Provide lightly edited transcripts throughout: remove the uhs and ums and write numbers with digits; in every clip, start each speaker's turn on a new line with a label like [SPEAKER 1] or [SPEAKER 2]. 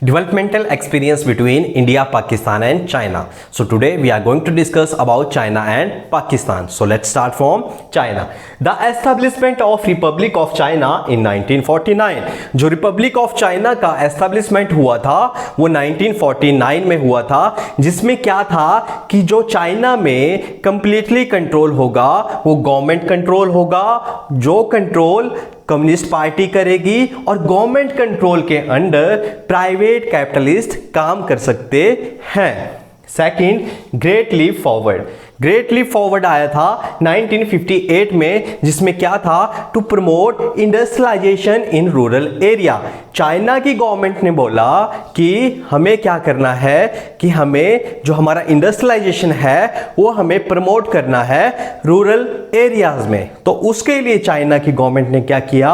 [SPEAKER 1] Developmental experience between India, Pakistan and China. So today we are going to discuss about China and Pakistan. So let's start from China. The establishment of Republic of China in 1949. जो Republic of China का establishment हुआ था वो 1949 में हुआ था, जिसमें क्या था कि जो चाइना में completely कंट्रोल होगा वो गवर्नमेंट कंट्रोल होगा, जो कंट्रोल कम्युनिस्ट पार्टी करेगी और गवर्नमेंट कंट्रोल के अंडर प्राइवेट कैपिटलिस्ट काम कर सकते हैं। Second, great leap forward. Great leap forward आया था 1958 में, जिसमें क्या था to promote industrialisation in rural area. China की गवर्नमेंट ने बोला कि हमें क्या करना है कि हमें जो हमारा इंडस्ट्रियलाइजेशन है वो हमें प्रमोट करना है रूरल एरियाज में। तो उसके लिए चाइना की गवर्नमेंट ने क्या किया,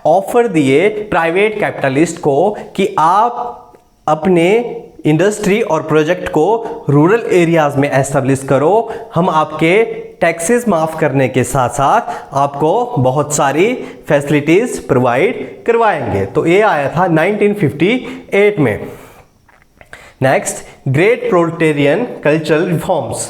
[SPEAKER 1] ऑफर दिए प्राइवेट कैपिटलिस्ट को कि आप अपने इंडस्ट्री और प्रोजेक्ट को रूरल एरियाज में एस्टेब्लिश करो, हम आपके टैक्सेस माफ करने के साथ साथ आपको बहुत सारी फैसिलिटीज प्रोवाइड करवाएंगे। तो ये आया था 1958 में। Next, great proletarian cultural reforms.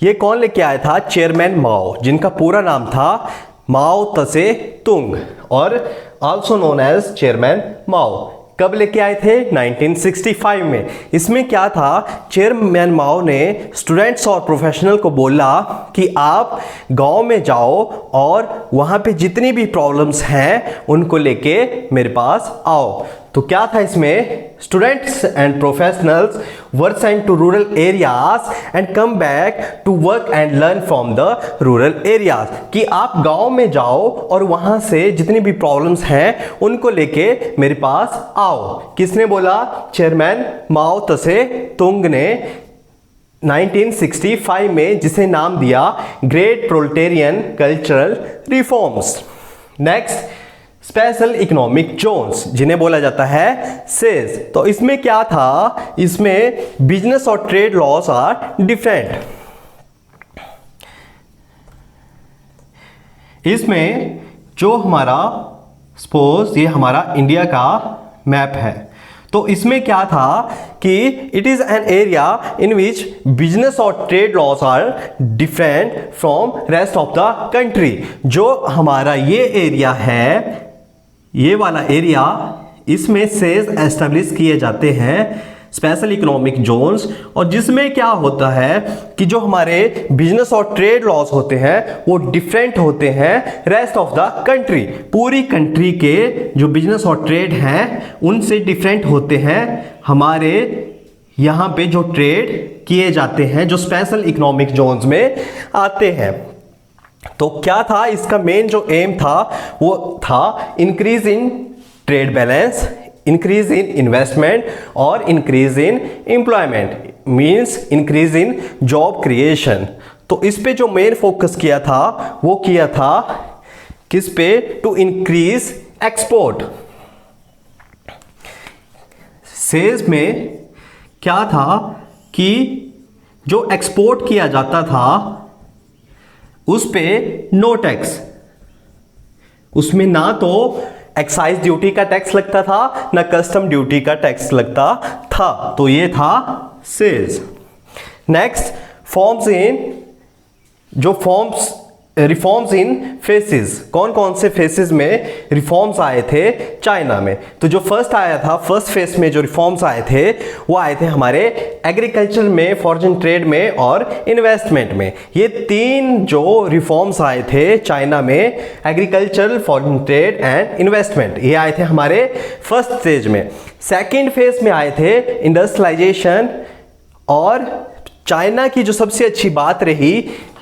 [SPEAKER 1] ये कौन लेके आया था? चेयरमैन माओ, जिनका पूरा नाम था माओ त्से तुंग और आल्सो नोन एज चेयरमैन माओ। कब लेके आए थे? 1965 में। इसमें क्या था, चेयरमैन माओ ने स्टूडेंट्स और प्रोफेशनल को बोला कि आप गांव में जाओ और वहां पे जितनी भी प्रॉब्लम्स हैं उनको लेके मेरे पास आओ। तो क्या था इसमें, students and professionals were sent to rural areas and come back to work and learn from the rural areas, कि आप गांव में जाओ और वहां से जितनी भी प्रॉब्लम्स हैं उनको लेके मेरे पास आओ। किसने बोला? चेयरमैन माओ त्से तुंग ने 1965 में, जिसे नाम दिया great proletarian cultural reforms. Next, special economic zones, जिन्हें बोला जाता है सेज। तो इसमें क्या था, इसमें बिजनेस और ट्रेड लॉस आर डिफरेंट। इसमें जो हमारा सपोज ये हमारा इंडिया का मैप है, तो इसमें क्या था कि it is an area in which business और trade laws are different from rest of the country. जो हमारा ये एरिया है, ये वाला एरिया, इसमें सेज एस्टेब्लिश किए जाते हैं स्पेशल इकोनॉमिक जोन्स, और जिसमें क्या होता है कि जो हमारे बिजनेस और ट्रेड लॉस होते हैं वो डिफरेंट होते हैं रेस्ट ऑफ द कंट्री। पूरी कंट्री के जो बिजनेस और ट्रेड हैं उनसे डिफरेंट होते हैं हमारे यहाँ पे जो ट्रेड किए जाते हैं, जो स्पेशल इकोनॉमिक जोन्स में आते हैं। तो क्या था इसका मेन जो एम था, वो था increase in trade balance, increase in investment और increase in employment, means increase in job creation. तो इस पे जो मेन फोकस किया था वो किया था किस पे? To increase export. सेल्स में क्या था कि जो एक्सपोर्ट किया जाता था उस पे नो टैक्स, उसमें ना तो एक्साइज ड्यूटी का टैक्स लगता था ना कस्टम ड्यूटी का टैक्स लगता था। तो ये था सेल्स। नेक्स्ट, फॉर्म्स इन, जो फॉर्म्स रिफॉर्म्स इन फेसेस, कौन कौन से फेसेस में रिफॉर्म्स आए थे चाइना में? तो जो फर्स्ट आया था, फर्स्ट फेस में जो रिफॉर्म्स आए थे वो आए थे हमारे एग्रीकल्चर में, फॉरेन ट्रेड में और इन्वेस्टमेंट में। ये तीन जो रिफॉर्म्स आए थे चाइना में, agriculture, foreign trade and investment, ये आए थे हमारे फर्स्ट स्टेज में। सेकेंड फेज में आए थे इंडस्ट्रियलाइजेशन, और चाइना की जो सबसे अच्छी बात रही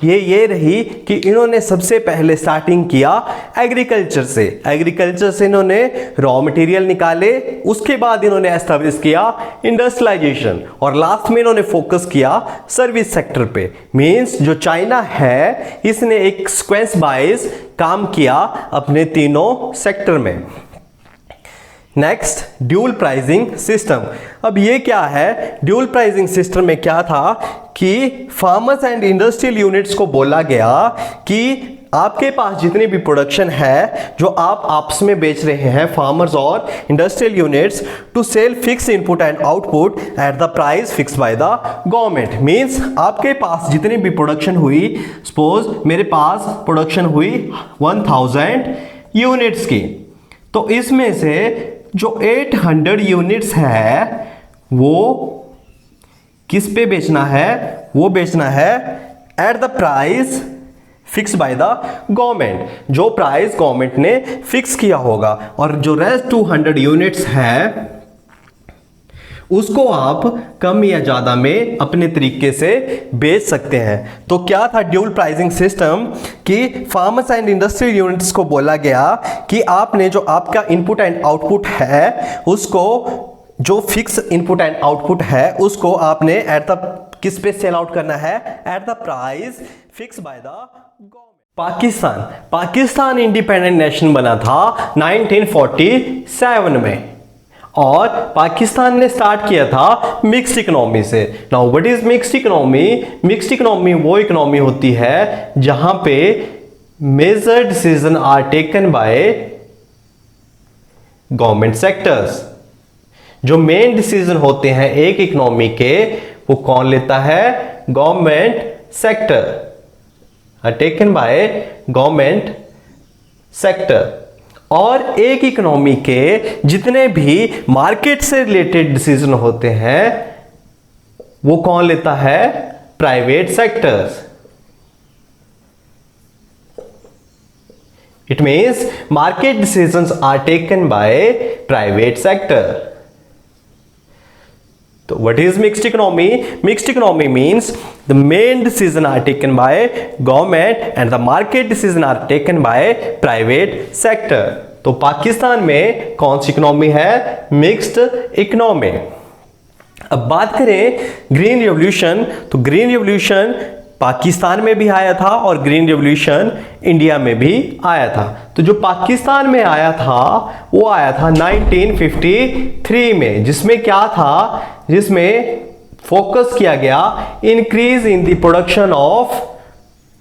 [SPEAKER 1] ये रही कि इन्होंने सबसे पहले स्टार्टिंग किया एग्रीकल्चर से। एग्रीकल्चर से इन्होंने रॉ मटेरियल निकाले, उसके बाद इन्होंने एस्टेब्लिश किया इंडस्ट्रियलाइजेशन, और लास्ट में इन्होंने फोकस किया सर्विस सेक्टर पे। मींस जो चाइना है इसने एक सीक्वेंस वाइज काम किया अपने तीनों सेक्टर में। Next, dual pricing system. अब ये क्या है? ड्यूल प्राइसिंग सिस्टम में क्या था कि फार्मर्स एंड इंडस्ट्रियल यूनिट्स को बोला गया कि आपके पास जितनी भी प्रोडक्शन है जो आप आपस में बेच रहे हैं फार्मर्स और industrial units to sell fix input and output at the price fix by the government. Means आपके पास जितनी भी प्रोडक्शन हुई, सपोज मेरे पास प्रोडक्शन हुई 1000 यूनिट्स की, तो इसमें से जो 800 यूनिट्स है वो किस पे बेचना है? वो बेचना है eight the price fix by the government, जो प्राइस गवर्नमेंट ने फिक्स किया होगा। और जो रेस्ट 200 यूनिट्स है उसको आप कम या ज्यादा में अपने तरीके से बेच सकते हैं। तो क्या था ड्यूल प्राइसिंग सिस्टम कि फार्मर्स एंड इंडस्ट्रियल यूनिट्स को बोला गया कि आपने जो आपका इनपुट एंड आउटपुट है उसको, जो फिक्स इनपुट एंड आउटपुट है उसको आपने एट द किस पे सेल आउट करना है? Eight the price fix by the government. Pakistan independent nation बना था 1947 में और पाकिस्तान ने स्टार्ट किया था मिक्स्ड इकोनॉमी से। Now what is mixed economy? Mixed economy वो इकोनॉमी होती है जहां पे major decision are taken by government sectors. जो मेन डिसीजन होते हैं एक इकोनॉमी के वो कौन लेता है? Government sector, taken by government sector. और एक इकोनॉमी के जितने भी मार्केट से रिलेटेड डिसीजन होते हैं वो कौन लेता है? Private sectors. It means market decisions are taken by private sector. So what is mixed economy? Mixed economy means the main decision are taken by government and the market decision are taken by private sector. तो पाकिस्तान में कौन सी economy है? Mixed economy. अब बात करें green revolution, तो green revolution Pakistan में भी आया था और ग्रीन रिवॉल्यूशन इंडिया में भी आया था। तो जो पाकिस्तान में आया था वो आया था 1953 में, जिसमें क्या था? जिसमें फोकस किया गया increase in the production of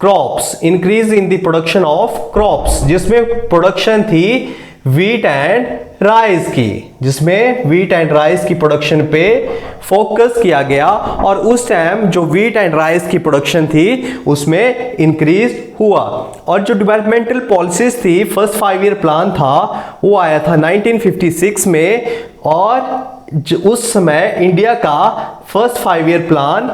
[SPEAKER 1] crops, increase in the production of crops, जिसमें प्रोडक्शन थी वीट एंड राइस की, जिसमें वीट एंड राइस की प्रोडक्शन पे फोकस किया गया। और उस टाइम जो वीट एंड राइस की प्रोडक्शन थी उसमें इंक्रीज हुआ। और जो डेवलपमेंटल पॉलिसीज थी, फर्स्ट 5 ईयर प्लान था वो आया था 1956 में। और उस समय इंडिया का फर्स्ट 5 ईयर प्लान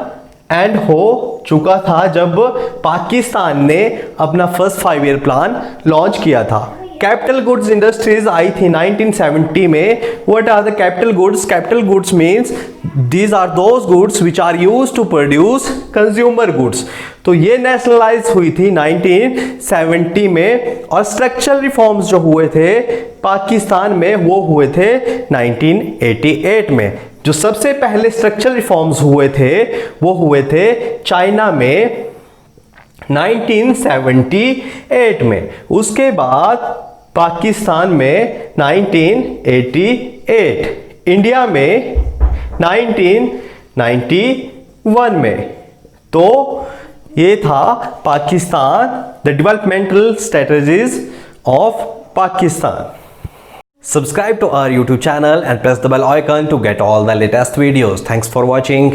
[SPEAKER 1] एंड हो चुका था जब पाकिस्तान ने अपना फर्स्ट 5 ईयर प्लान लॉन्च किया था। कैपिटल गुड्स इंडस्ट्रीज आई थी 1970 में। What are the capital goods? Capital goods means these are those goods which are used to produce consumer goods. तो ये नेशनलाइज हुई थी 1970 में। और स्ट्रक्चरल रिफॉर्म्स जो हुए थे पाकिस्तान में वो हुए थे 1988 में। जो सबसे पहले स्ट्रक्चरल रिफॉर्म्स हुए थे वो हुए थे चाइना में 1978 में। उसके बाद पाकिस्तान में 1988, इंडिया में 1991 में। तो ये था Pakistan, the developmental strategies of Pakistan. Subscribe to our YouTube channel and press the bell icon to get all the latest videos. Thanks for watching.